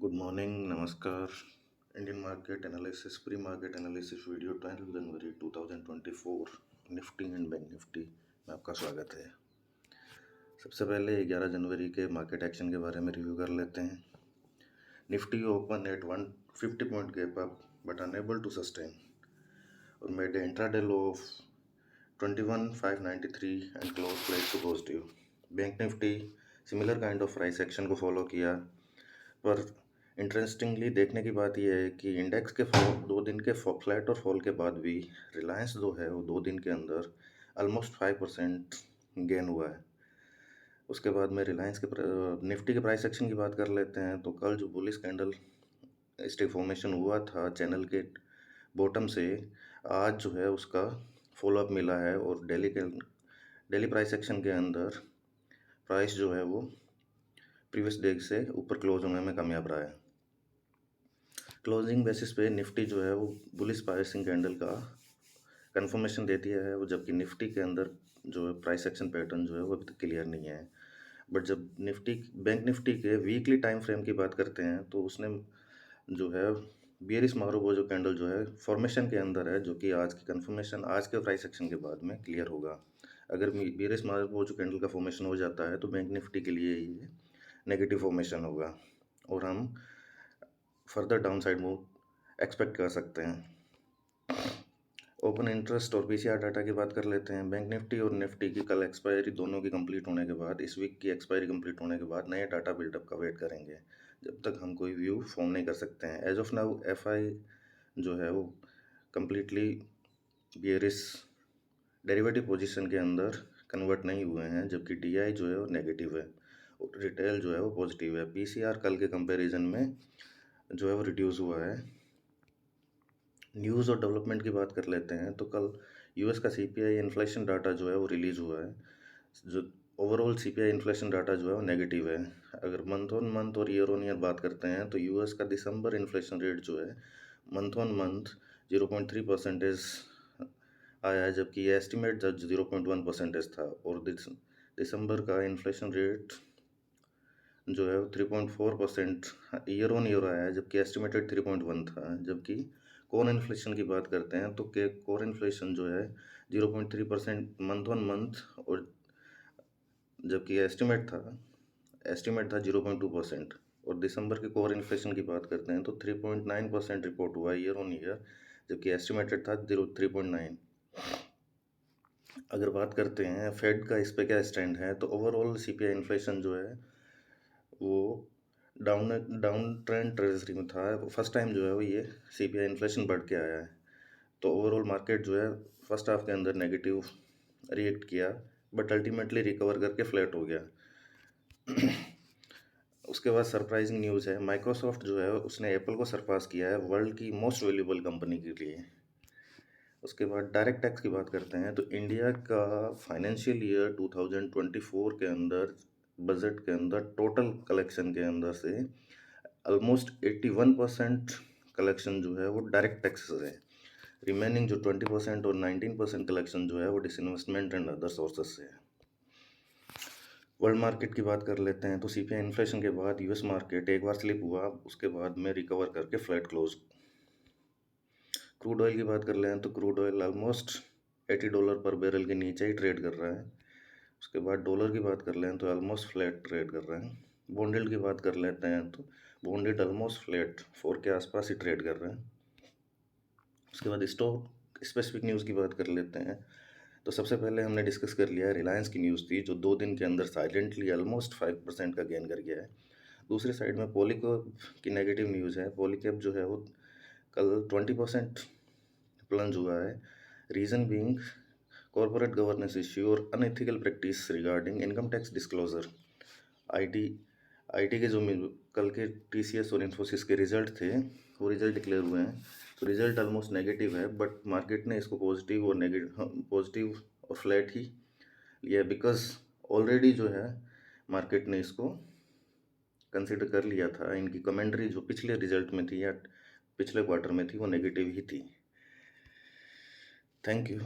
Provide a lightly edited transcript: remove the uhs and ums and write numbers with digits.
Good morning, नमस्कार। Indian market analysis pre market analysis video 12 January 2024 Nifty and bank Nifty में आपका स्वागत है। सबसे पहले 11 जनवरी के मार्केट एक्शन के बारे में रिव्यू कर लेते हैं। Nifty open at 150 point gap up but unable to sustain और made intraday low of 21,593 and close close to positive. Bank Nifty similar kind of price action को फॉलो किया, पर इंटरेस्टिंगली देखने की बात यह है कि इंडेक्स के फॉल 2 दिन के फ्लैट और फॉल के बाद भी रिलायंस जो है वो 2 दिन के अंदर ऑलमोस्ट 5% गेन हुआ है। उसके बाद में रिलायंस के निफ्टी के प्राइस एक्शन की बात कर लेते हैं। तो कल जो बुलिश कैंडल स्टिक फॉर्मेशन हुआ था चैनल के बॉटम से, आज जो है उसका फॉलोअप मिला है और डेली प्राइस एक्शन के अंदर प्राइस जो है वो प्रीवियस डे से ऊपर क्लोज होने में कामयाब रहा है। क्लोजिंग बेसिस पे निफ्टी जो है वो बुलिश प्राइसिंग कैंडल का कंफर्मेशन देती है, वो जबकि निफ्टी के अंदर जो है प्राइस एक्शन पैटर्न जो है वो अभी तक क्लियर नहीं है। बट जब बैंक निफ्टी के वीकली टाइम फ्रेम की बात करते हैं तो उसने जो है बियरिश मारुबोजो कैंडल जो है फॉर्मेशन के अंदर है, जो कि आज की कंफर्मेशन आज के प्राइस एक्शन के बाद में क्लियर होगा। अगर बियरिश मारुबोजो कैंडल का फॉर्मेशन हो जाता है तो बैंक निफ्टी के लिए ये नेगेटिव फॉर्मेशन होगा और हम फर्दर डाउनसाइड मूव एक्सपेक्ट कर सकते हैं। ओपन इंटरेस्ट और पीसीआर डाटा की बात कर लेते हैं। बैंक निफ्टी और निफ्टी की कल एक्सपायरी दोनों की कंप्लीट होने के बाद, इस वीक की एक्सपायरी कंप्लीट होने के बाद नए डाटा बिल्डअप का वेट करेंगे। जब तक हम कोई व्यू फॉर्म नहीं कर सकते हैं। एज ऑफ नाउ एफआई जो है वो कम्प्लीटली बियरिश डेरिवेटिव पोजीशन के अंदर कन्वर्ट नहीं हुए हैं, जबकि डीआई जो है वो नेगेटिव है और रिटेल जो है वो पॉजिटिव है। पीसीआर कल के कंपैरिजन में जो है वो रिड्यूस हुआ है। न्यूज़ और डेवलपमेंट की बात कर लेते हैं। तो कल यूएस का सीपीआई इन्फ्लेशन डाटा जो है वो रिलीज़ हुआ है। जो ओवरऑल सीपीआई इन्फ्लेशन डाटा जो है वो नेगेटिव है। अगर मंथ ऑन मंथ और ईयर ऑन ईयर बात करते हैं तो यूएस का दिसंबर इन्फ्लेशन रेट जो है मंथ ऑन मंथ 0.3% आया है, जबकि ये एस्टिमेट 0.1% था। और दिसंबर का इन्फ्लेशन रेट जो है 3.4% ईयर ऑन ईयर आया है, जबकि एस्टिमेटेड 3.1 था। जबकि कोर इन्फ्लेशन की बात करते हैं तो कोर इन्फ्लेशन जो है 0.3% मंथ ऑन मंथ, और जबकि एस्टिमेट था 0.2%। और दिसंबर के कोर इन्फ्लेशन की बात करते हैं तो 3.9% रिपोर्ट हुआ ईयर ऑन ईयर, जबकि एस्टिमेटेड था 3.9। अगर बात करते हैं फेड का इस पे क्या स्टैंड है, तो ओवरऑल सीपीआई इन्फ्लेशन जो है वो डाउन ट्रेंड ट्रेजरी में था। फर्स्ट टाइम जो है वो ये सीपीआई इन्फ्लेशन बढ़ के आया है। तो ओवरऑल मार्केट जो है फर्स्ट हाफ के अंदर नेगेटिव रिएक्ट किया, बट अल्टीमेटली रिकवर करके फ्लैट हो गया। उसके बाद सरप्राइजिंग न्यूज़ है, माइक्रोसॉफ्ट जो है उसने एप्पल को सरपास किया है वर्ल्ड की मोस्ट वैल्यूएबल कंपनी के लिए। उसके बाद डायरेक्ट टैक्स की बात करते हैं तो इंडिया का फाइनेंशियल ईयर 2024 के अंदर बजट के अंदर टोटल कलेक्शन के अंदर से ऑलमोस्ट 81% कलेक्शन जो है वो डायरेक्ट टैक्स है। रिमेनिंग जो 20% और 19% कलेक्शन जो है वो डिसइन्वेस्टमेंट एंड अदर सोर्सेज से है। वर्ल्ड मार्केट की बात कर लेते हैं तो सीपीआई इन्फ्लेशन के बाद यूएस मार्केट एक बार स्लिप हुआ, उसके बाद में रिकवर करके फ्लैट क्लोज। क्रूड ऑयल की बात कर लें तो क्रूड ऑयल ऑलमोस्ट $80 पर बैरल के नीचे ही ट्रेड कर रहा है। उसके बाद डॉलर की बात कर लें तो ऑलमोस्ट फ्लैट ट्रेड कर रहे हैं। बॉन्ड यील्ड की बात कर लेते हैं तो बॉन्ड यील्ड ऑलमोस्ट फ्लैट 4 के आसपास ही ट्रेड कर रहे हैं। उसके बाद स्टॉक स्पेसिफिक न्यूज़ की बात कर लेते हैं। तो सबसे पहले हमने डिस्कस कर लिया है रिलायंस की न्यूज़ थी, जो 2 दिन के अंदर साइलेंटली ऑलमोस्ट 5% का गेन कर गया है। दूसरी साइड में पॉलीकैब की नेगेटिव न्यूज़ है। पॉलीकैब जो है वो कल 20% प्लंज हुआ है। Reason being corporate governance issue और unethical practice regarding income tax disclosure. IT के जो कल के टीसीएस और इन्फोसिस के रिजल्ट थे वो रिजल्ट डिक्लेयर हुए हैं। तो रिजल्ट ऑलमोस्ट नेगेटिव है, बट मार्केट ने इसको पॉजिटिव और फ्लैट ही लिया, बिकॉज ऑलरेडी जो है मार्केट ने इसको कंसिडर कर लिया था। इनकी कमेंट्री जो पिछले रिजल्ट में थी या पिछले क्वार्टर में थी वो नेगेटिव ही थी। Thank you.